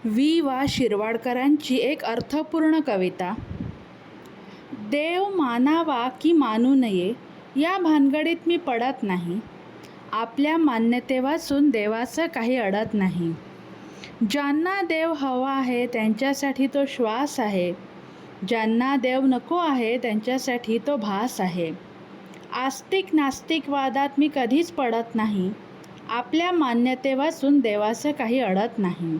वा शिरवाडकरांची एक अर्थपूर्ण कविता. देव मानावा की मानू नये या भानगडीत मी पडत नाही. आपल्या मान्यतेवाचून देवाचं काही अडत नाही. ज्यांना देव हवा आहे त्यांच्यासाठी तो श्वास आहे. ज्यांना देव नको आहे त्यांच्यासाठी तो भास आहे. आस्तिक नास्तिक वादात मी कधीच पडत नाही. आपल्या मान्यतेवाचून देवाचं काही अडत नाही.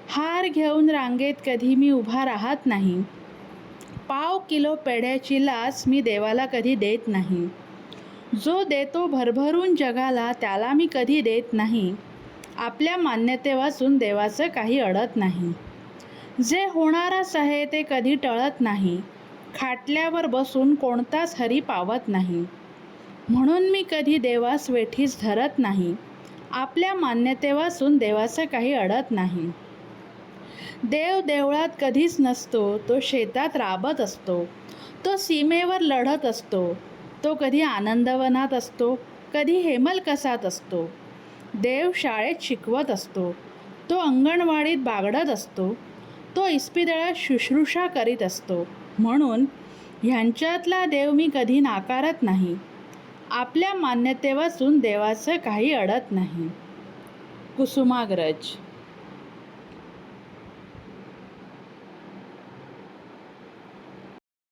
हार घेऊन रांगेत कधी मी उभा राहत नाही. पाव किलो पेढ्याची लाच मी देवाला कधी देत नाही. जो देतो भरभरून जगाला त्याला मी कधी देत नाही. आपल्या मान्यतेवाचून देवाचं काही अडत नाही. जे होणारच आहे ते कधी टळत नाही. खाटल्यावर बसून कोणताच हरी पावत नाही. म्हणून मी कधी देवास वेठीस धरत नाही. आपल्या मान्यतेवाचून देवाचं काही अडत नाही. देव देवळात कधीच नसतो. तो शेतात राबत असतो. तो सीमेवर लढत असतो. तो कधी आनंदवनात असतो, कधी हेमलकसात असतो. देव शाळेत शिकवत असतो. तो अंगणवाडीत बागडत असतो. तो इस्पितळात शुश्रूषा करीत असतो. म्हणून ह्यांच्यातला देव मी कधी नाकारत नाही. आपल्या मान्यतेवाचून देवाचं काही अडत नाही. कुसुमाग्रज.